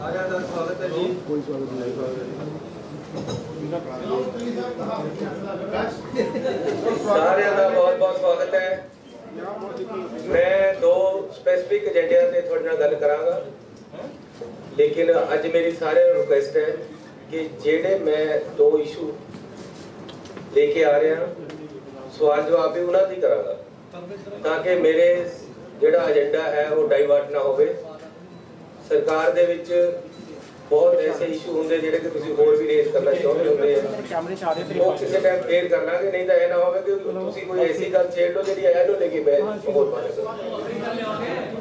ਸਾਰਿਆਂ ਦਾ ਸਵਾਗਤ ਹੈ ਜੀ। ਕੋਈ ਸਵਾਗਤ ਨਹੀਂ। ਸਾਰਿਆਂ ਦਾ ਬਹੁਤ ਬਹੁਤ ਸਵਾਗਤ ਹੈ। ਮੈਂ ਦੋ ਸਪੈਸਿਫਿਕ ਏਜੰਡਿਆਂ ਤੇ ਤੁਹਾਡੇ ਨਾਲ ਗੱਲ ਕਰਾਂਗਾ, ਲੇਕਿਨ ਅੱਜ ਮੇਰੀ ਸਾਰਿਆਂ ਨੂੰ ਰਿਕੁਐਸਟ ਹੈ ਕਿ ਜਿਹੜੇ ਮੈਂ ਦੋ ਇਸ਼ੂ ਲੈ ਕੇ ਆ ਰਿਹਾ ਸਵਾਲ ਜਵਾਬ ਵੀ ਉਹਨਾਂ ਦੀ ਕਰਾਂਗਾ, ਤਾਂ ਕਿ ਮੇਰੇ ਜਿਹੜਾ ਏਜੰਡਾ ਹੈ ਉਹ ਡਾਈਵਰਟ ਨਾ ਹੋਵੇ। ਸਰਕਾਰ ਦੇ ਵਿੱਚ ਬਹੁਤ ऐसे इशू होंगे ਜਿਹੜੇ ਕਿ ਤੁਸੀਂ ਹੋਰ ਵੀ ਰੇਜ਼ ਕਰਨਾ ਚਾਹੁੰਦੇ ਹੁੰਦੇ ਆ, ਉਹ ਕਿਸੇ ਟਾਈਮ ਫੇਰ ਕਰ ਲਾਂਗੇ, ਨਹੀਂ ਤਾਂ ਇਹ ਨਾ ਹੋਵੇ ਕਿ ਤੁਸੀਂ ਕੋਈ ਐਸੀ ਗੱਲ ਛੇੜ ਲਓ ਜਿਹੜੀ ਇਹਨੂੰ ਲੈ ਕੇ ਮੈਂ ਹੋਰ ਬਾਤ ਕਰਾਂ।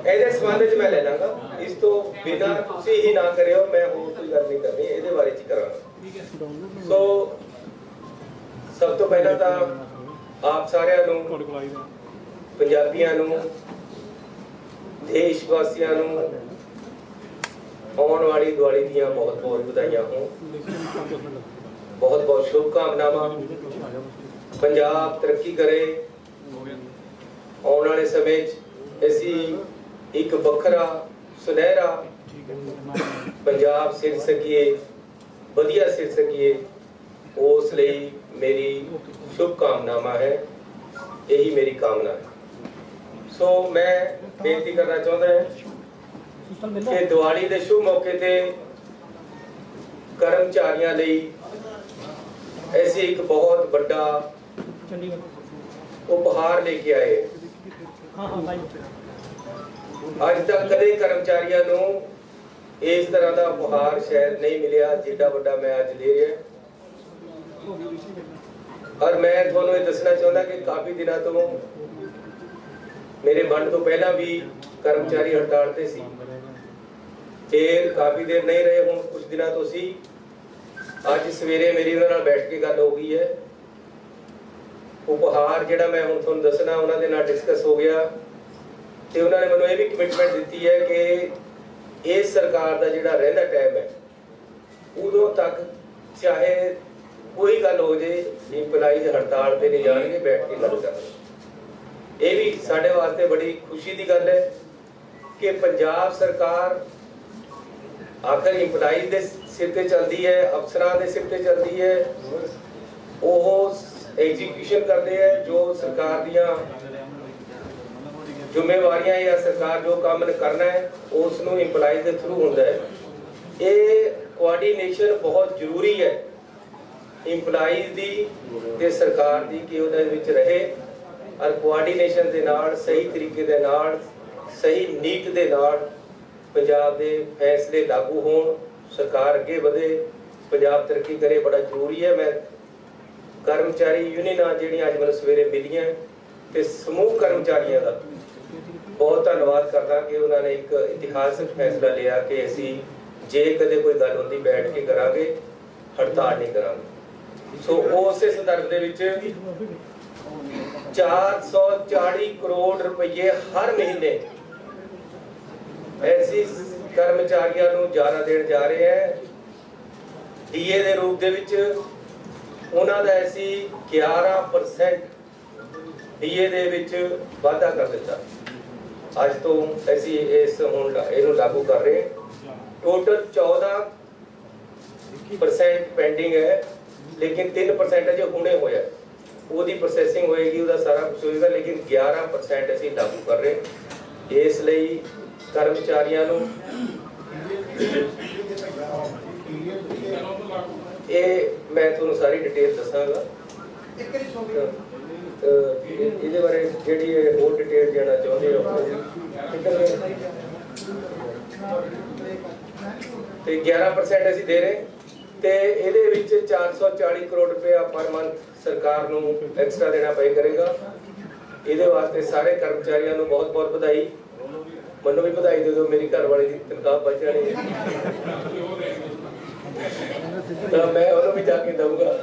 ਇਹਦੇ ਸੰਬੰਧ ਵਿੱਚ ਮੈਂ ਲੈ ਲਾਂਗਾ, ਇਸ ਤੋਂ ਬਿਨਾਂ ਤੁਸੀਂ ਹੀ ਨਾ ਕਰਿਓ, ਮੈਂ ਹੋਰ ਕੋਈ ਗੱਲ ਨਹੀਂ ਕਰਨੀ, ਇਹਦੇ ਬਾਰੇ ਚ ਕਰਾਂਗਾ। ਸੋ ਸਭ ਤੋਂ ਪਹਿਲਾਂ ਤਾਂ ਆਪ ਸਾਰਿਆਂ ਨੂੰ, ਪੰਜਾਬੀਆਂ ਨੂੰ, ਦੇਸ਼ ਵਾਸੀਆਂ ਨੂੰ ਆਉਣ ਵਾਲੀ ਦੀਵਾਲੀ ਦੀਆਂ ਬਹੁਤ ਬਹੁਤ ਵਧਾਈਆਂ ਹੋਣ, ਬਹੁਤ ਬਹੁਤ ਸ਼ੁਭਕਾਮਨਾਵਾਂ। ਪੰਜਾਬ ਤਰੱਕੀ ਕਰੇ, ਆਉਣ ਵਾਲੇ ਸਮੇਂ 'ਚ ਅਸੀਂ ਇੱਕ ਵੱਖਰਾ ਸੁਨਹਿਰਾ ਪੰਜਾਬ ਸਿਰ ਸਕੀਏ, ਵਧੀਆ ਸਿਰ ਸਕੀਏ, ਉਸ ਲਈ ਮੇਰੀ ਸ਼ੁਭਕਾਮਨਾਵਾਂ ਹੈ, ਇਹੀ ਮੇਰੀ ਕਾਮਨਾ ਹੈ। ਸੋ ਮੈਂ ਬੇਨਤੀ ਕਰਨਾ ਚਾਹੁੰਦਾ ਹਾਂ ਕਿ ਦੀਵਾਲੀ ਦੇ ਸ਼ੁਭ ਮੌਕੇ ਤੇ ਕਰਮਚਾਰੀਆਂ ਲਈ ਐਸੀ ਇੱਕ ਬਹੁਤ ਵੱਡਾ ਉਪਹਾਰ ਲੈ ਕੇ ਆਏ। ਅੱਜ ਤੱਕ ਕਦੇ ਕਰਮਚਾਰੀਆਂ ਨੂੰ ਇਸ ਤਰ੍ਹਾਂ ਦਾ ਉਪਹਾਰ ਸ਼ਾਇਦ ਨਹੀਂ ਮਿਲਿਆ ਜਿੱਡਾ ਵੱਡਾ ਮੈਂ ਅੱਜ ਲੈ ਰਿਹਾ। ਔਰ ਮੈਂ ਤੁਹਾਨੂੰ ਇਹ ਦੱਸਣਾ ਚਾਹੁੰਦਾ ਕਿ ਕਾਫੀ ਦਿਨਾਂ ਤੋਂ ਮੇਰੇ ਵੰਡ ਤੋਂ ਪਹਿਲਾਂ ਵੀ ਕਰਮਚਾਰੀ ਹੜਤਾਲ ਤੇ ਸੀ, ਫਿਰ ਕਾਫੀ ਦੇਰ ਨਹੀਂ ਰਹੇ, ਹੁਣ ਕੁਝ ਦਿਨਾਂ ਤੋਂ ਸੀ। ਅੱਜ ਸਵੇਰੇ ਮੇਰੀ ਉਹਨਾਂ ਨਾਲ ਬੈਠ ਕੇ ਗੱਲ ਹੋ ਗਈ ਹੈ। ਉਪਹਾਰ ਜਿਹੜਾ ਮੈਂ ਹੁਣ ਤੁਹਾਨੂੰ ਦੱਸਣਾ ਉਹਨਾਂ ਦੇ ਨਾਲ ਡਿਸਕਸ ਹੋ ਗਿਆ, ਤੇ ਉਹਨਾਂ ਨੇ ਮੈਨੂੰ ਇਹ ਵੀ ਕਮਿਟਮੈਂਟ ਦਿੱਤੀ ਹੈ ਕਿ ਇਸ ਸਰਕਾਰ ਦਾ ਜਿਹੜਾ ਰਹਿੰਦਾ ਟਾਈਮ ਹੈ ਉਦੋਂ ਤੱਕ ਚਾਹੇ ਕੋਈ ਗੱਲ ਹੋ ਜੇ, ਇੰਪਲਾਈਜ਼ ਹੜਤਾਲ ਤੇ ਨਹੀਂ ਜਾਣਗੇ, ਬੈਠ ਕੇ ਗੱਲ ਕਰਨਗੇ। ਇਹ ਵੀ ਸਾਡੇ ਵਾਸਤੇ ਬੜੀ ਖੁਸ਼ੀ ਦੀ ਗੱਲ ਹੈ ਕਿ ਪੰਜਾਬ ਸਰਕਾਰ ਆਖਰ ਇੰਪਲਾਈਜ਼ ਦੇ ਸਿਰ ਤੇ ਚੱਲਦੀ ਹੈ, ਅਫਸਰਾਂ ਦੇ ਸਿਰ ਤੇ ਚੱਲਦੀ ਹੈ, ਉਹ ਐਗਜ਼ੀਕਿਊਸ਼ਨ ਕਰਦੇ ਹੈ ਜੋ ਸਰਕਾਰ ਦੀਆਂ ਜ਼ਿੰਮੇਵਾਰੀਆਂ ਜਾਂ ਸਰਕਾਰ ਜੋ ਕੰਮ ਕਰਨਾ ਹੈ ਉਸ ਨੂੰ ਇੰਪਲਾਈਜ਼ ਦੇ ਥਰੂ ਹੁੰਦਾ ਹੈ। ਇਹ ਕੋਆਰਡੀਨੇਸ਼ਨ ਬਹੁਤ ਜ਼ਰੂਰੀ ਹੈ ਇੰਪਲਾਈਜ਼ ਦੀ ਤੇ ਸਰਕਾਰ ਦੀ, ਕਿ ਉਹਦੇ ਵਿੱਚ ਰਹੇ ਔਰ ਕੋਆਰਡੀਨੇਸ਼ਨ ਦੇ ਨਾਲ, ਸਹੀ ਤਰੀਕੇ ਦੇ ਨਾਲ, ਸਹੀ ਨੀਤ ਦੇ ਨਾਲ ਪੰਜਾਬ ਦੇ ਫੈਸਲੇ ਲਾਗੂ ਹੋਣ, ਸਰਕਾਰ ਅੱਗੇ ਵਧੇ, ਪੰਜਾਬ ਤਰੱਕੀ ਕਰੇ, ਬੜਾ ਜ਼ਰੂਰੀ ਹੈ। ਮੈਂ ਕਰਮਚਾਰੀ ਯੂਨੀਅਨਾਂ ਜਿਹੜੀਆਂ ਅੱਜ ਮੈਨੂੰ ਸਵੇਰੇ ਮਿਲੀਆਂ ਤੇ ਸਮੂਹ ਕਰਮਚਾਰੀਆਂ ਦਾ ਬਹੁਤ ਧੰਨਵਾਦ ਕਰਦਾ ਕਿ ਉਹਨਾਂ ਨੇ ਇੱਕ ਇਤਿਹਾਸਕ ਫੈਸਲਾ ਲਿਆ ਕਿ ਅਸੀਂ ਜੇ ਕਦੇ ਕੋਈ ਗੱਲ ਹੁੰਦੀ ਬੈਠ ਕੇ ਕਰਾਂਗੇ, ਹੜਤਾਲ ਨਹੀਂ ਕਰਾਂਗੇ। ਸੋ ਉਸੇ ਸੰਦਰਭ ਦੇ ਵਿੱਚ 440 ਕਰੋੜ ਰੁਪਏ ਹਰ ਮਹੀਨੇ ਐਸੀ ਕਰਮਚਾਰੀਆਂ ਨੂੰ ਜਾਰਾ ਦੇਣ ਜਾ ਰਹੇ ਹੈ। ਡੀਏ ਦੇ ਰੂਪ ਦੇ ਵਿੱਚ ਉਹਨਾਂ ਦਾ ਅਸੀਂ 11% ਡੀਏ ਦੇ ਵਿੱਚ ਵਾਧਾ ਕਰ ਦਿੱਤਾ। ਅੱਜ ਤੋਂ ਅਸੀਂ ਹੁਣ ਇਹਨੂੰ ਲਾਗੂ ਕਰ ਰਹੇ। ਟੋਟਲ 14% ਪੈਂਡਿੰਗ ਹੈ, ਲੇਕਿਨ 3% ਅਜੇ ਹੁਣੇ ਹੋਇਆ, ਉਹਦੀ ਪ੍ਰੋਸੈਸਿੰਗ ਹੋਏਗੀ, ਉਹਦਾ ਸਾਰਾ ਕੁਝ ਹੋਏਗਾ, ਲੇਕਿਨ 11% ਅਸੀਂ ਲਾਗੂ ਕਰ ਰਹੇ। ਇਸ ਲਈ ਕਰਮਚਾਰੀਆਂ ਨੂੰ ਇਹ ਮੈਂ ਤੁਹਾਨੂੰ ਸਾਰੀ ਡਿਟੇਲ ਦੱਸਾਂਗਾ। ਇਹਦੇ ਬਾਰੇ ਜਿਹੜੀ ਹੋਰ ਡਿਟੇਲ ਦੇਣਾ ਚਾਹੁੰਦੇ ਹੋ ਤੇ 11% ਅਸੀਂ ਦੇ ਰਹੇ, ਤੇ ਇਹਦੇ ਵਿੱਚ 440 ਕਰੋੜ ਰੁਪਇਆ ਪਰ ਮੰਥ ਸਰਕਾਰ ਨੂੰ ਐਕਸਟਰਾ ਦੇਣਾ ਪਏ ਕਰੇਗਾ। ਇਹਦੇ ਵਾਸਤੇ ਸਾਰੇ ਕਰਮਚਾਰੀਆਂ ਨੂੰ ਬਹੁਤ ਬਹੁਤ ਵਧਾਈ। ਮੈਨੂੰ ਵੀ ਵਧਾਈ ਦੇ ਦਿਓ, ਮੇਰੀ ਘਰ ਵਾਲੀ ਦੀ ਤਨਖਾਹ ਬਚ ਜਾਣੀ ਹੈ ਤਾਂ ਮੈਂ ਉਹਨੂੰ ਵੀ ਜਾ ਕੇ ਦਊਂਗਾ।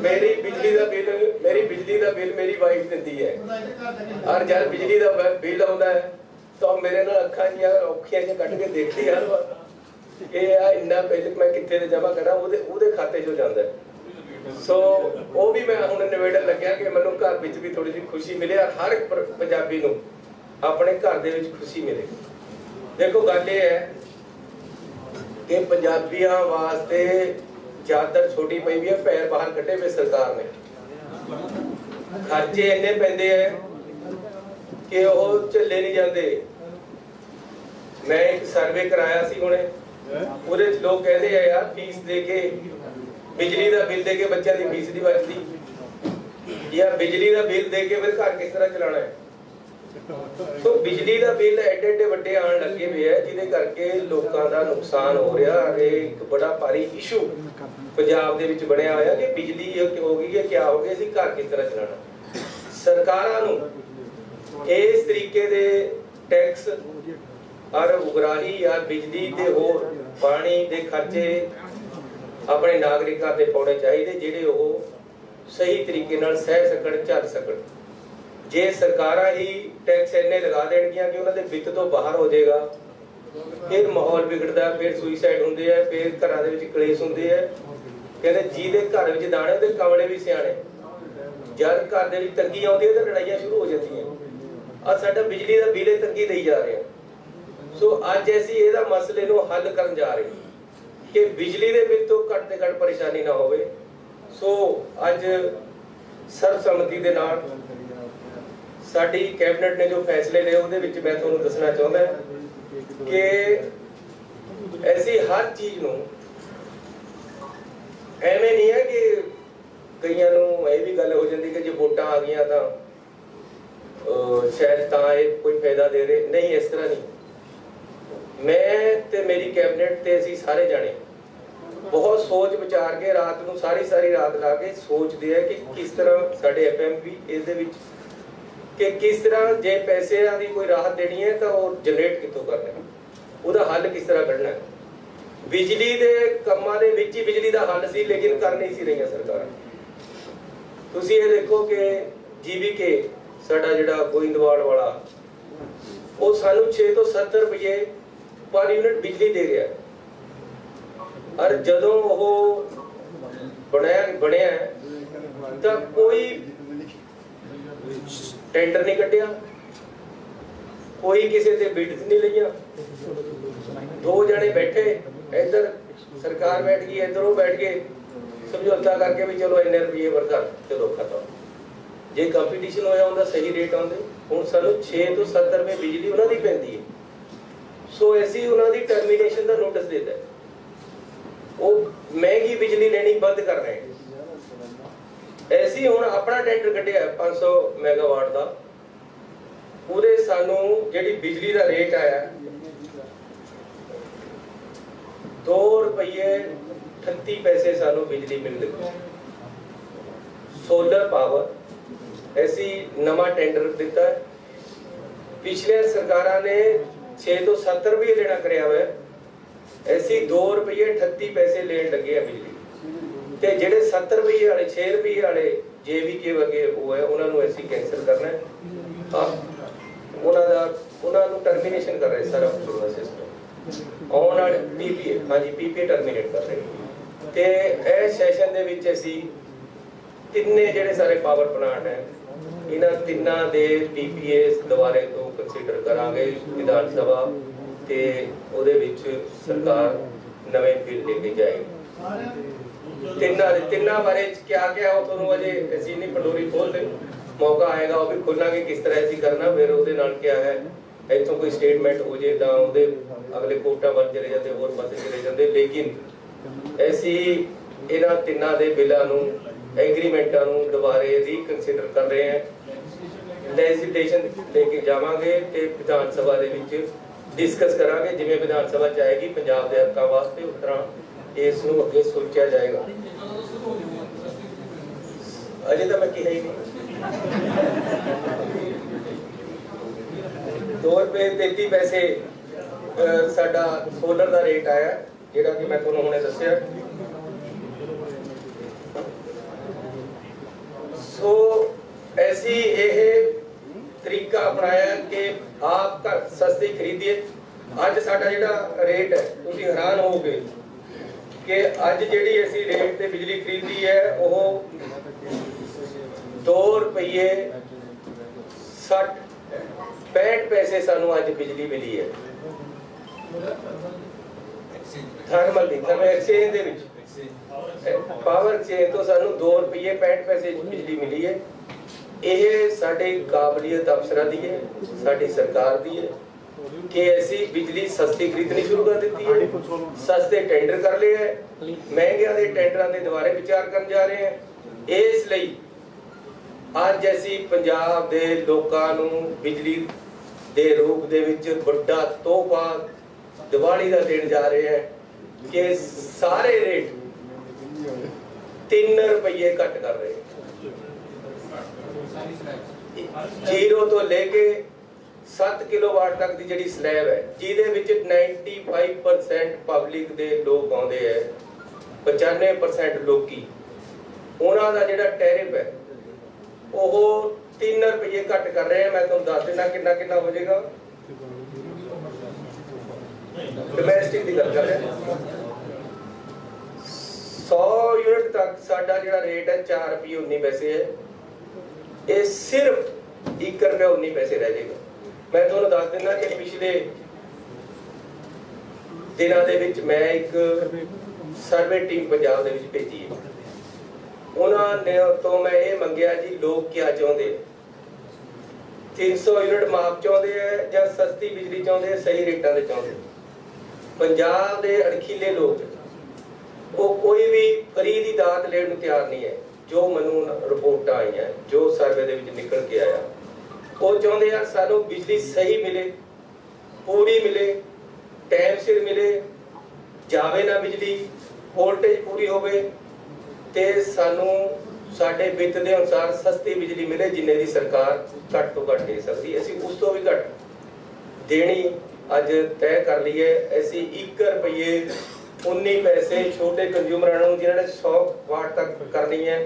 ਮੇਰੀ ਬਿਜਲੀ ਦਾ ਬਿੱਲ ਮੇਰੀ ਵਾਈਫ ਦਿੰਦੀ ਹੈ, ਔਰ ਜਦ ਬਿਜਲੀ ਦਾ ਬਿੱਲ ਆਉਂਦਾ ਹੈ ਤਾਂ ਮੇਰੇ ਨਾਲ ਅੱਖਾਂ ਦੀਆਂ ਔਖੀਆਂ ਜਿਹੀਆਂ ਕੱਢ ਕੇ ਦੇਖਦੀ ਹਰ ਵਾਰ ਕਿ ਆ ਇੰਨਾ ਬਿੱਲ ਮੈਂ ਕਿੱਥੇ ਤੇ ਜਮ੍ਹਾਂ ਕਰਾਂ, ਉਹਦੇ ਖਾਤੇ 'ਚੋਂ ਜਾਂਦਾ। ਸੋ ਉਹ ਵੀ ਮੈਂ ਹੁਣ ਨਿਬੇੜਨ ਲੱਗਿਆ ਕਿ ਮੈਨੂੰ ਘਰ ਵਿੱਚ ਵੀ ਥੋੜੀ ਜਿਹੀ ਖੁਸ਼ੀ ਮਿਲੇ ਔਰ ਹਰ ਇੱਕ ਪੰਜਾਬੀ ਨੂੰ ਆਪਣੇ ਘਰ ਦੇ ਵਿੱਚ ਖੁਸ਼ੀ ਮਿਲੇ। ਦੇਖੋ ਗੱਲ ਇਹ ਹੈ कि पंजाबियों वास्ते चादर छोटी पई हुई है, पैर बाहर कटे हुए सरकार ने। खर्चे इन्ने पैंदे है कि वो झल्ले नहीं जाते। मैं एक सर्वे कराया सी हुणे, पूरे लोग कहते हैं यार फीस दे के, बिजली का बिल दे के बच्चों की फीस नहीं बचती, या बिजली का बिल दे के फिर घर किस तरह चलाना है। तो बिजली का बिल एडे एडे वड्डे आने लगे हुए है, जिहदे करके लोगों का नुकसान हो रहा है। एक बड़ा भारी इशू पंजाब दे विच बनिया होया कि बिजली होगी कि क्या हो गया, घर किस तरह चलाना। सरकारां नूं इस तरीके दे टैक्स और उगराही या बिजली ते होर पानी दे खर्चे अपने नागरिकों ते पाउणे चाहिए, जिहड़े ओह सही तरीके नाल सह सकण, झल सकण। जे सरकारां ही टैक्स इन्ने लगा देणगियां कि उन्हां दे वित्त तो बाहर हो जाएगा, फिर माहौल बिगड़दा, फिर सुइसाइड हुंदे आ, फिर घरां दे विच कलेश हुंदे आ। कहंदे जिहदे घर विच दाणे ते कमले भी सियाणे। जद घर दे विच तंगी आउंदी है तां लड़ाइयां शुरू हो जांदियां। आ साडा बिजली दा बिल तंगी देई जा रहे हैं। सो अज असीं इहदा मसले नूं हल करन जा रहे हैं कि बिजली दे बिल तो घट ते घट परेशानी ना होवे। सो अज सर्वसम्मति दे नाल साडी कैबिनेट ने जो फैसले लिए उहदे विच मैं तुहानूं दसना चाहुंदा कि ऐसी हर चीज़ नूं एवें नहीं है कि कईयां नूं ये भी गल हो जाती कि जो वोटां आ गईयां तां शायद तां ये कोई फायदा दे रहे, नहीं इस तरह नहीं। मैं ते मेरी कैबिनेट ते असीं सारे जाने बहुत सोच विचार के रात नूं सारी रात ला के सोचते हैं कि किस तरह साडे FMP इसदे विच कि किस तरह जे पैसे की कोई राहत देनी है तो वो जनरेट कितों करना है, उसका हल किस तरह कढ़ना है। बिजली के कामों के विच ही बिजली का हल सी, लेकिन कर नहीं सी रही सरकार। तुसीं ये देखो कि GVK साडा जिहड़ा गोइंदवाल वाला वो सानू 6 तो 70 रुपये पर यूनिट बिजली दे रहा है, और जदों वो बनया तो कोई टेंडर नहीं कटिया, कोई किसी से बिड नहीं लिया। 2 जने बैठे, इधर सरकार बैठ गई, इधर वो बैठ गए, समझौता करके भी चलो इन्ने रुपये वर्धा चलो खत्म। जे कंपीटीशन होया उनका सही रेट आउंदे, हुण सानू 6 तो 70 रुपये बिजली उन्हां दी पैंदी है। सो ऐसी उन्हां दी टर्मिनेशन का नोटिस देता है, वो महंगी बिजली लेनी बंद कर रहे हैं। ऐसी हुण अपना टेंडर कढ़िया 500 मेगावाट का, पूरे सानू जिहड़ी बिजली का रेट आया 2 रुपये 38 पैसे सानू बिजली मिल लगी। सोलर पावर ऐसी नवा टेंडर दिता है। पिछले सरकारां ने 6 तो 70 रुपये लेना कराया हुआ है, ऐसी 2 रुपये 38 पैसे लेन लगे है बिजली। ते जिहड़े 70 रुपये वाले 6 रुपये वाले JVK वगे वो है, उन्होंने ऐसी कैंसिल करना है। उन्होंने टर्मिनेशन कर रहे सारा पूरा सिस्टम ऑन PPA, हाँ जी PPA टर्मिनेट कर रहे। ते ए सैशन दे विच असीं तिन्ने जिहड़े सारे पावर प्लांट है इन्हां तिन्नां दे PPA दोबारे तो कंसीडर करांगे विधान सभा ते उहदे विच सरकार नवे बिल लेके जाएगी। तिन्ना बारे क्या क्या हो तुहानूं अजे असीं नहीं पंडोरी खोलते, मौका आएगा वो भी खोलांगे किस तरह असीं करना। फिर उहदे नाल क्या है इत्थों कोई स्टेटमेंट हो जाए तां उहदे अगले कोटा वल चले जाते, होर पासे चले जाते। लेकिन ऐसी इन्हां तिन्नां दे बिल्लां नूं एग्रीमेंटां नूं दोबारे रीकनसीडर कर रहे हैं। लेजिस्लेशन लेके जावांगे ते विधान सभा दे विच डिस्कस करांगे, जिवें विधान सभा चाहेगी पंजाब दे हक्कां वास्ते उस तरह इस नूं अगे सोचा जाएगा। अजे तो मैं कहा ही नहीं। 2 रुपये 33 पैसे साडा सोलर का रेट आया, जिहड़ा कि मैं तुहानूं हुणे दस्सिया। सो ऐसी यह तरीका अपनाया कि आप सस्ती खरीदिए। अज साडा जिहड़ा रेट है तुसीं हैरान होवोगे कि अज जिहड़ी असीं रेट ते बिजली खरीदी है वो 2 रुपये 65 पैसे सानू अज बिजली मिली है। ਥਰਮਲ ਦੀ ਥਰਮਲ ਐਕਸਚੇਂਜ ਦੇ ਵਿੱਚ ਪਾਵਰ ਐਕਸਚੇਂਜ ਤੋਂ ਸਾਨੂੰ 2 ਰੁਪਏ 65 ਪੈਸੇ ਬਿਜਲੀ ਮਿਲੀ ਹੈ। ਇਹ ਸਾਡੀ ਕਾਬਲੀਅਤ ਅਫਸਰਾਂ ਦੀ ਹੈ, ਸਾਡੀ ਸਰਕਾਰ ਦੀ ਹੈ कि ऐसी बिजली सस्ती खरीदनी शुरू कर दी है, सस्ते टेंडर कर लिए है, महंगे दे टेंडरां दे दुबारे विचार करन जा रहे हैं। इसलिए आज ऐसी पंजाब दे लोकां नूं बिजली दे रूप दे विच बड़ा तोहफा दिवाली दा देण जा रहे हैं कि सारे रेट 3 रुपये घट कर रहे हैं। 0 तो लेके 7 किलोवाट तक की जिहड़ी स्लैब है, जिहदे विच 95% पब्लिक दे लोग आउंदे है, 95% लोकी उन्हां दा जिहड़ा टैरिफ है ओह 3 रुपये घट कर रहे हैं। मैं तुहानूं दस देना किन्ना किन्ना हो जाएगा। डोमैस्टिक की गल कर रहे हैं, 100 यूनिट तक साडा जिहड़ा रेट है 4 रुपये 19 पैसे है, ये सिर्फ 1 रुपया 19 पैसे रह जाएगा। मैं तुहानूं दस दिना कि पिछले दिनों दे विच मैं एक सर्वे टीम पंजाब दे विच भेजी है। उन्होंने तो मैं ये मंगिया जी लोग क्या चाहते, 300 यूनिट माफ चाहते हैं या सस्ती बिजली चाहते हैं, सही रेटां दे चाहते। पंजाब दे अणखीले लोग वो कोई भी फ्री दी दात लेण नूं तैयार नहीं है। जो मैनूं रिपोर्टां आईयां, जो सर्वे दे विच निकल के आया, वो चाहते यार सानू बिजली सही मिले, पूरी मिले, टाइम सिर मिले, जावे ना बिजली, वोल्टेज पूरी होवे ते सानू साडे वित्त दे अनुसार सस्ती बिजली मिले जिन्ने दी सरकार घट तो घट दे सकदी। असीं उस तो भी घट देनी अज तय कर ली है। असीं 1 रुपये 19 पैसे छोटे कंज्यूमरां नूं जिन्हां ने 100 वाट तक करनी है,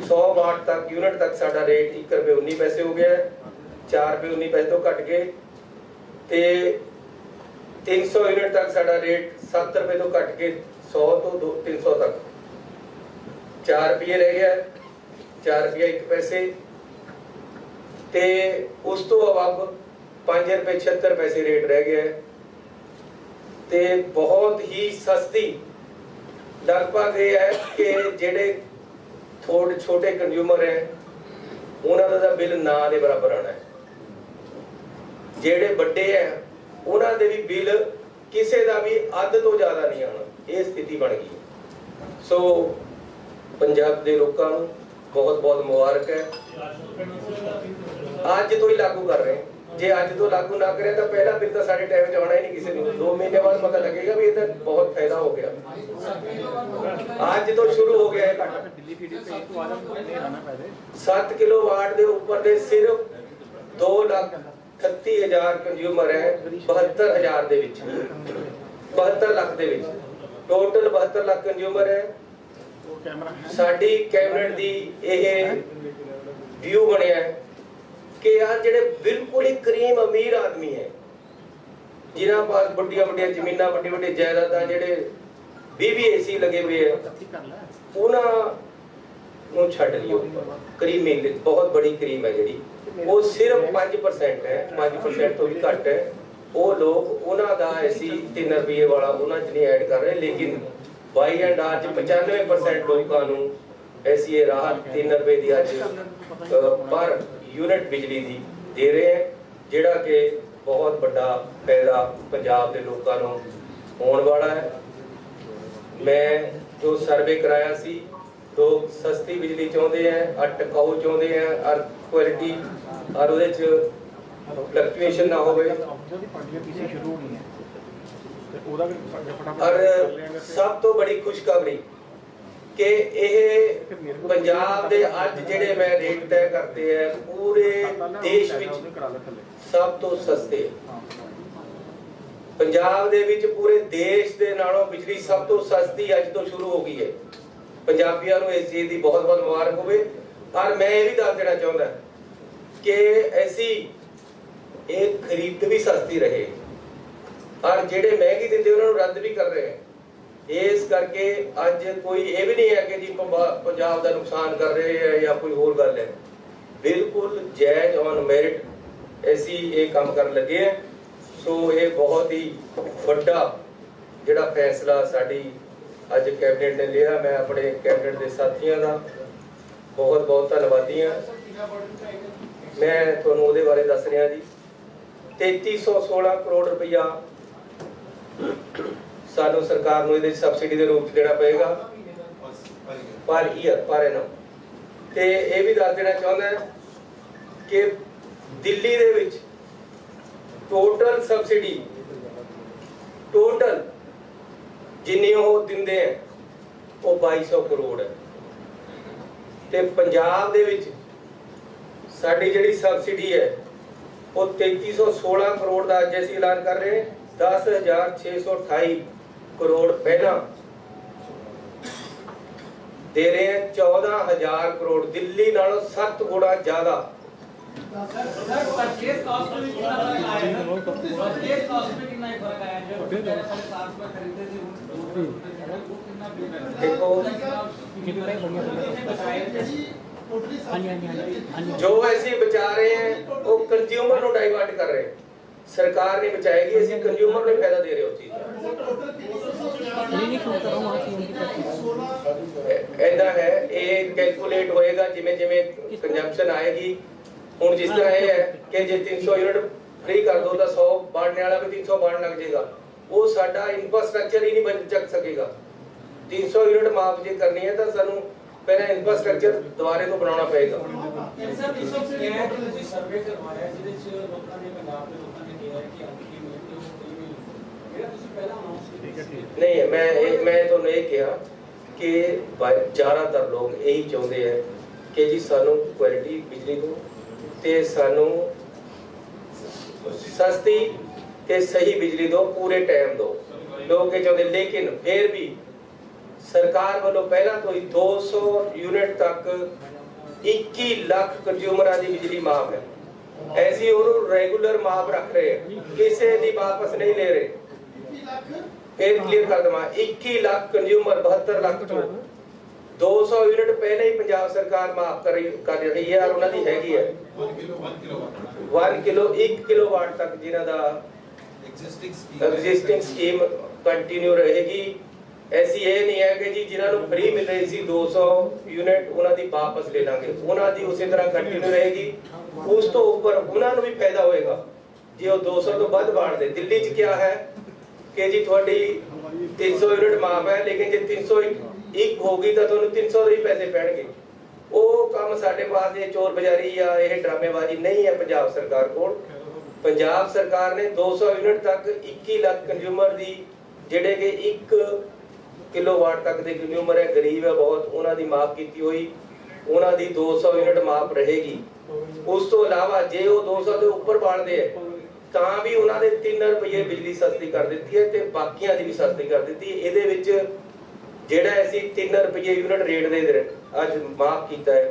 100 वाट तक यूनिट तक साडा रेट 1 रुपये 19 पैसे हो गया है। 4 रुपये 19 पैसे तो घट गए ते 300 यूनिट तक साडा रेट 7 रुपये तो घट के 100 तो 300 तक 4 रुपये रह गया, 4 रुपये 1 पैसे ते उस तो अब 5 रुपये 76 पैसे रेट रह गया है ते बहुत ही सस्ती। लगभग ये है कि जेडे थोड़े छोटे कंज्यूमर है उन्होंने दा बिल ना दे बराबर आना है, जेडे बड़े है उन्होंने भी बिल किसी का भी अध तो ज्यादा नहीं आना। ये स्थिति बन गई। सो पंजाब के लोगों को बहुत बहुत मुबारक है, अज तो ही लागू कर रहे हैं। जे अज तो लागू ना करें तो पहला बिल तो सारे टाइम च आना ही नहीं, किसी को 2 महीने बाद पता लगेगा भी ये बहुत फायदा हो गया। आज तो शुरू हो गया है। 7 किलोवाट के ऊपर दे सिर्फ 2,38,000 कंज्यूमर है 72,000 दे विच, 72 लाख दे विच टोटल 72 लाख कंज्यूमर है। साडी कैबिनेट दी यह व्यू बनया है कि यार जेडे बिल्कुल ही करीम अमीर आदमी है, जिन्हां पास बड़िया बड़िया जमीनां, बड़ी बड़ी जायदादां, जेडे 20 AC लगे हुए हैं, उन्हां नूं छड्ड लियो। करीमी बहुत बड़ी करीम है जी, वो सिर्फ 5% है, 5% तो भी घट है। वो लोग उन्हां दा ऐसी 3 रुपये वाला उन्हां च नहीं ऐड कर रहे, लेकिन बाई एंड आज 95% लोगों नूं ऐसी राहत 3 रुपये दी अज पर यूनिट बिजली दी दे रहे हैं, जिहड़ा कि बहुत बड़ा फायदा पंजाब के लोगों नूं होने वाला है। मैं जो सर्वे कराया सी, लोग सस्ती बिजली चाहते हैं और टिकाऊ चाहते हैं और क्वालिटी और उहदे च फ्लक्चुएशन ना होवे। और सब तो बड़ी खुशखबरी कि यह पंजाब दे अज जिहड़े मैं रेट तय करते हैं पूरे देश विच सब तो सस्ते। पंजाब दे विच पूरे देश दे नालों बिजली सब तो सस्ती अज तो शुरू हो गई है। पंजाबियों को इस चीज की बहुत बहुत मुबारक होवे। और मैं ये भी दस देना चाहता कि ऐसी एक खरीद भी सस्ती रहे और जेडे महंगी दिंदे उन्होंने रद्द भी कर रहे हैं। इस करके अज कोई ये भी नहीं है कि जी पंजाब का नुकसान कर रहे हैं या कोई होर गल है, बिल्कुल जायज ऑन मेरिट ऐसी ये काम कर लगे हैं। सो ये बहुत ही बड़ा ਜਿਹੜਾ फैसला साडी अज कैबिनेट ने लिया, मैं अपने कैबिनेट के साथियों का बहुत बहुत धन्यवादी हाँ। मैं तुहानूं उहदे बारे दस रहा जी। 3316 करोड़ रुपया सानू सरकार नूं इहदे सबसिडी के रूप देना पेगा पर ईयर पर एनम। ते ये भी दस देना चाहुंदा कि दिल्ली दे विच टोटल सबसिडी टोटल जिन्नी वो दिंदे हैं वो 2200 करोड़ है। ते पंजाब दे विच साडी जिहड़ी सबसिडी है वो 3316 करोड़ का अज असीं ऐलान कर रहे हैं। 10,628 करोड़ पहला दे रहे हैं। 14,000 करोड़ दिल्ली नालों 7 गुणा ज्यादा। जो ऐसी बचा रहे हैं वो कंज्यूमर को डाइवर्ट कर रहे हैं। सरकार नहीं बचाएगी, ऐसी कंज्यूमर को फायदा दे रहे हो चीज ऐसा है। ये कैलकुलेट होएगा जिमें जिमें कंजम्पशन आएगी। हुण जिस तरह ये है कि जे 300 यूनिट फ्री कर दो तो 100 बांटने वाला भी 300 बांट लग जाएगा। वो साडा इंफ्रास्ट्रक्चर ही नहीं बन चक सकेगा। 300 यूनिट माफ जे करनी है तो सानू पहले इंफ्रास्ट्रक्चर दोबारे तो बनाना पड़ेगा। नहीं, मैं तो नहीं कहा कि ज्यादातर लोग यही चाहते हैं कि जी सानू क्वालिटी बिजली दो ते सानू सस्ती ते सही बिजली दो, पूरे टाइम दो, लोग ये चाहते। लेकिन फिर भी सरकार वालों पहला तो 200 यूनिट तक 21 लाख कंज्यूमर की बिजली माफ है। ऐसी और रेगुलर माफ रख रहे हैं, किसी की वापस नहीं ले रहे। फिर क्लियर कर दूंगा, 21 लाख कंज्यूमर 72 लाख चो 200 यूनिट पहले ही पंजाब सरकार माफ कर रही है और उन्होंने हैगी है 1 किलोवाट तक जिन्हां दा एग्जिस्टिंग स्कीम कंटिन्यू रहेगी। ऐसी ये नहीं है कि जी जिन्होंने फ्री मिल रही थी 200 यूनिट उन्होंने वापस ले लांगे, उन्होंने उसी तरह कंटिन्यू रहेगी। उस तो ऊपर उन्होंने भी फायदा होएगा जी वो 200 तो बद बांट दे। दिल्ली च क्या है कि जी थोड़ी 300 यूनिट माफ है, लेकिन जो 301 होगी तो तुहानूं 300 के ही पैसे पैणगे। वो काम साडे पास ये चोर बाजारी या ये ड्रामेबाजी नहीं है। पंजाब सरकार को, पंजाब सरकार ने 200 यूनिट तक 21 लाख कंज्यूमर दी जिहड़े कि 1 किलोवाट तक के कंज्यूमर है, गरीब है बहुत, उन्होंने माफ की हुई, उन्होंने 200 यूनिट माफ रहेगी। उस तो इलावा जे वो 200 के ऊपर बाढ़ते हैं ਤਾਂ भी उन्होंने 3 रुपये बिजली सस्ती कर दी है ते बाकियां दी भी सस्ती कर दी है। ਇਹਦੇ ਵਿੱਚ ਜਿਹੜਾ ਅਸੀਂ 3 रुपये यूनिट रेट ਦੇ ਅੱਜ ਮਾਫ ਕੀਤਾ ਹੈ,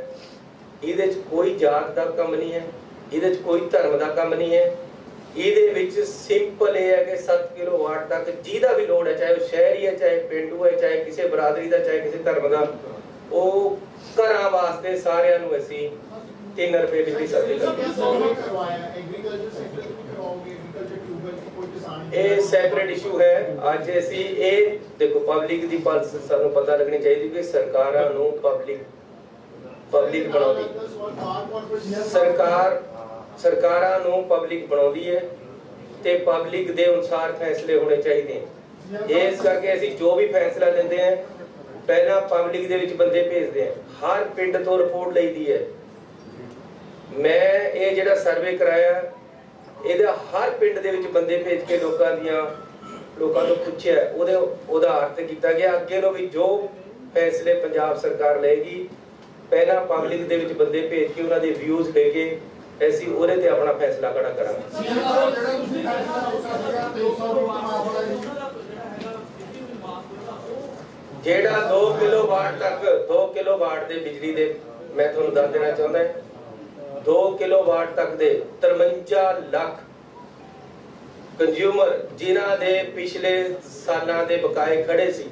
ਇਹਦੇ ਚ ਕੋਈ ਜਾਤ ਦਾ ਕੰਮ ਨਹੀਂ ਹੈ, ਇਹਦੇ ਚ ਕੋਈ ਧਰਮ ਦਾ ਕੰਮ ਨਹੀਂ ਹੈ। ਇਹਦੇ ਵਿੱਚ ਸਿੰਪਲ ਇਹ ਹੈ ਕਿ 7 ਕਿਲੋਵਾਟ ਤੱਕ ਜਿਹਦਾ ਵੀ ਲੋਡ ਹੈ, ਚਾਹੇ ਉਹ ਸ਼ਹਿਰੀ ਹੈ, ਚਾਹੇ ਪਿੰਡੂ ਹੈ, ਚਾਹੇ ਕਿਸੇ ਬਰਾਦਰੀ ਦਾ, ਚਾਹੇ ਕਿਸੇ ਧਰਮ ਦਾ, ਉਹ ਘਰਾਂ ਵਾਸਤੇ ਸਾਰਿਆਂ ਨੂੰ ਅਸੀਂ 3 रुपये बिजली सस्ती ਇਹ ਸੈਪਰੇਟ ਇਸ਼ੂ ਹੈ। ਅੱਜ ਅਸੀਂ ਇਹ ਦੇਖੋ ਪਬਲਿਕ ਦੀ ਪਲਸ ਸਾਨੂੰ ਪਤਾ ਲੱਗਣੀ ਚਾਹੀਦੀ ਕਿ ਸਰਕਾਰਾਂ ਨੂੰ ਪਬਲਿਕ ਬਣਾਉਂਦੀ ਸਰਕਾਰਾਂ ਨੂੰ ਪਬਲਿਕ ਬਣਾਉਂਦੀ ਹੈ ਤੇ ਪਬਲਿਕ ਦੇ ਅਨੁਸਾਰ ਫੈਸਲੇ ਹੋਣੇ ਚਾਹੀਦੇ हैं। ਇਸ ਕਰਕੇ ਅਸੀਂ ਜੋ ਵੀ ਫੈਸਲਾ ਲੈਂਦੇ ਹਾਂ ਪਹਿਲਾਂ ਪਬਲਿਕ ਦੇ ਵਿੱਚ ਬੰਦੇ ਭੇਜਦੇ ਹਾਂ, ਹਰ ਪਿੰਡ ਤੋਂ ਰਿਪੋਰਟ ਲਈਦੀ ਹੈ। मैं ये जिहड़ा सर्वे कराया ਇਹਦਾ हर पिंड ਦੇ ਵਿੱਚ ਬੰਦੇ ਭੇਜ ਕੇ ਲੋਕਾਂ ਤੋਂ ਪੁੱਛਿਆ, ਉਹਦਾ ਅਰਥ ਕੀਤਾ ਗਿਆ। ਅੱਗੇ ਨੂੰ ਵੀ ਜੋ ਫੈਸਲੇ ਪੰਜਾਬ ਸਰਕਾਰ ਲਏਗੀ ਪਹਿਲਾਂ ਪਬਲਿਕ ਦੇ ਵਿੱਚ ਬੰਦੇ ਭੇਜ ਕੇ ਉਹਨਾਂ ਦੇ ਵਿਊਜ਼ ਲੈ ਕੇ ਅਸੀਂ ਉਹਦੇ ਤੇ ਆਪਣਾ ਫੈਸਲਾ ਖੜਾ ਕਰਾਂਗੇ। ਜਿਹੜਾ 2 ਕਿਲੋਵਾਟ ਤੱਕ 2 ਕਿਲੋਵਾਟ ਦੇ ਬਿਜਲੀ ਦੇ ਮੈਂ ਤੁਹਾਨੂੰ ਦੱਸ ਦੇਣਾ ਚਾਹੁੰਦਾ 2 किलोवाट तक दे 53 लाख कंज्यूमर जिन्हां दे पिछले सालां दे बकाए खड़े सी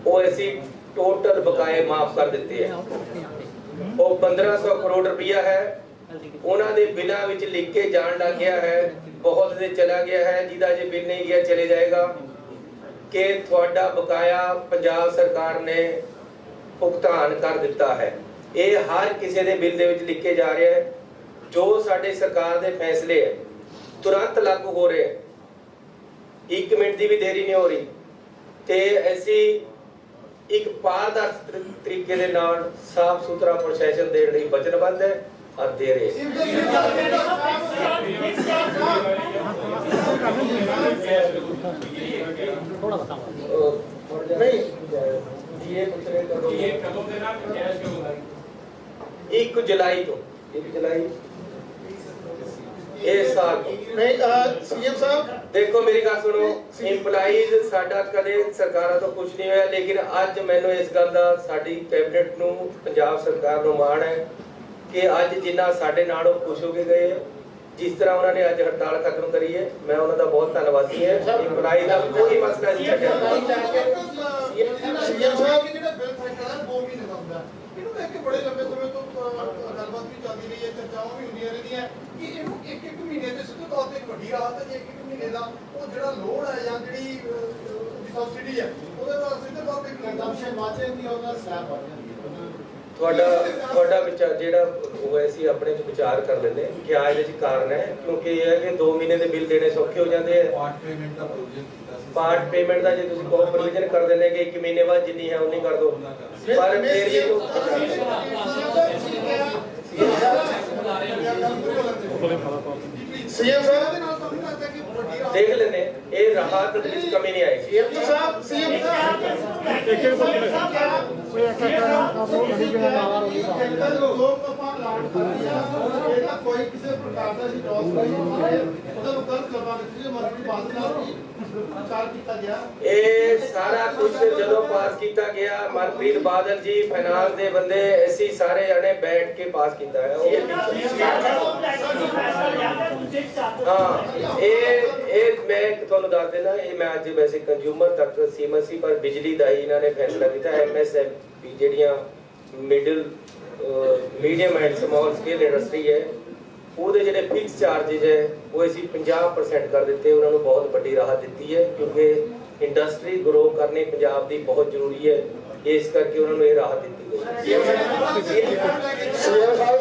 वो ऐसी टोटल बकाए माफ कर दिते हैं। वो 1500 करोड़ रुपया है, उन्हां दे बिलों विच लिख के जान लग गया है, बहुत दे चला गया है, जिहदा जे बिल नहीं गया चले जाएगा। कि थोड़ा बकाया पंजाब सरकार ने भुगतान कर दिता है। ये हर किसी के बिल दे विच लिखे जा रहा है। जो साडे सरकार के फैसले है तुरंत लागू हो रहे हैं, 1 मिनट की भी देरी नहीं हो रही। ते ऐसी एक पारदर्शी तरीके दे नाल साफ सुथरा प्रशासन देने लई वचनबद्ध है और दे रहे हैं। एक जुलाई तो इस साल सीएम साहब देखो मेरी गल सुनो, इंपलाइज साडा कदे सरकारां तो कुछ नहीं होया, लेकिन अज मैनूं इस गल दा साडी कैबिनेट नूं पंजाब सरकार नूं माण है कि अज जिन्ना साडे नालों खुश हो के गए है, जिस तरह उन्होंने अज हड़ताल खत्म करी है, मैं उन्हां दा बहुत धन्नवादी है। इंपलाई दा कोई मसला नहीं छड्डिया। सीएम साहब ये ਜਿਹੜਾ ਬਿੱਲ ਫੈਕਟਰ 2 ਮਹੀਨੇ ਦਾ ਹੁੰਦਾ, ਇਹਨੂੰ ਲੈ ਕੇ ਬੜੇ ਲੰਬੇ ਸਮੇਂ ਤੋਂ ਗੱਲਬਾਤ ਵੀ ਚੱਲਦੀ ਰਹੀ ਹੈ, ਚਰਚਾਵਾਂ ਵੀ ਹੁੰਦੀਆਂ ਰਹਿੰਦੀਆਂ ਕਿ ਇਹਨੂੰ ਇੱਕ ਮਹੀਨੇ ਦੇ ਸਿੱਧੇ ਤੌਰ ਤੇ ਇੱਕ ਵੱਡੀ ਰਾਹਤ ਹੈ। ਜੇ ਇੱਕ ਮਹੀਨੇ ਦਾ ਉਹ ਜਿਹੜਾ ਲੋਡ ਹੈ ਜਾਂ ਜਿਹੜੀ ਸਬਸਿਡੀ ਹੈ ਉਹਦੇ ਨਾਲ ਸਿੱਧੇ ਤੌਰ ਤੇ ਕੰਜ਼ੰਪਸ਼ਨ ਵੱਧ ਜਾਂਦੀ ਹੈ, ਉਹਦਾ ਸਲੈਬ ਵੱਧ ਜਾਂਦੀ ਹੈ। ਤੁਹਾਡਾ ਵਿਚਾਰ ਜਿਹੜਾ ਉਹ ਅਸੀਂ ਆਪਣੇ ਚ ਵਿਚਾਰ ਕਰ ਲੈਂਦੇ ਕਿ ਆ ਇਹਦੇ ਚ ਕਾਰਨ ਹੈ, ਕਿਉਂਕਿ ਇਹ ਹੈ ਕਿ 2 ਮਹੀਨੇ ਦੇ ਬਿੱਲ ਦੇਣੇ ਸੌਖੇ ਹੋ ਜਾਂਦੇ ਆ। ਪਾਰਟ ਪੇਮੈਂਟ ਦਾ ਜੇ ਤੁਸੀਂ ਕੋਈ ਪ੍ਰੋਵੀਜ਼ਨ ਕਰ ਦਿੰਦੇ ਕਿ 1 ਮਹੀਨੇ ਬਾਅਦ ਜਿੰਨੀ ਹੈ ਉਨੀ ਕਰ ਦਿਓ, ਪਰ ਫਿਰ ਵੀ सीएम साहब ਦੇ ਨਾਲ ਤਾਂ ਨਹੀਂ ਲੱਗਦਾ ਕਿ ਵੱਡੀ ਰਾਹਤ देख लेने ये राहत ਵਿੱਚ कमी नहीं आएगी। सीएम साहब कोई किसी प्रकार का लॉस नहीं होता है, मतलब कल करवाने के मर्जी बात ना प्रचार किया गया। ਇਹ ਸਾਰਾ ਕੁਝ ਜਦੋਂ ਪਾਸ ਕੀਤਾ ਗਿਆ, ਮਨਪ੍ਰੀਤ ਬਾਦਲ ਜੀ ਫਾਈਨਾਂਸ ਦੇ ਬੰਦੇ ਅਸੀਂ ਸਾਰੇ ਜਣੇ ਬੈਠ ਕੇ ਪਾਸ ਕੀਤਾ ਹੈ। हाँ ये मैं ਤੁਹਾਨੂੰ ਦੱਸ ਦੇਣਾ, ਇਹ ਮੈਂ ਅੱਜ ਵੈਸੇ ਕੰਜ਼ਿਊਮਰ ਤੱਕ ਸੀਮਤ ਸੀ, ਪਰ ਬਿਜਲੀ ਦਾ ਹੀ ਇਹਨਾਂ ਨੇ ਫੈਸਲਾ ਕੀਤਾ। MSME ਜਿਹੜੀਆਂ middle medium and small scale industry ਹੈ, ਉਹਦੇ ਜਿਹੜੇ ਫਿਕਸ ਚਾਰजेस ਹੈ ਉਹ ਅਸੀਂ 50% ਕਰ ਦਿੱਤੇ। ਉਹਨਾਂ ਨੂੰ ਬਹੁਤ ਵੱਡੀ ਰਾਹਤ ਦਿੱਤੀ ਹੈ, ਕਿਉਂਕਿ ਇੰਡਸਟਰੀ ਗਰੋ ਕਰਨੀ ਪੰਜਾਬ ਦੀ ਬਹੁਤ ਜ਼ਰੂਰੀ ਹੈ, ਇਸ ਕਰਕੇ ਉਹਨਾਂ ਨੂੰ ਇਹ ਰਾਹਤ ਦਿੱਤੀ ਗਈ। सीएम साहब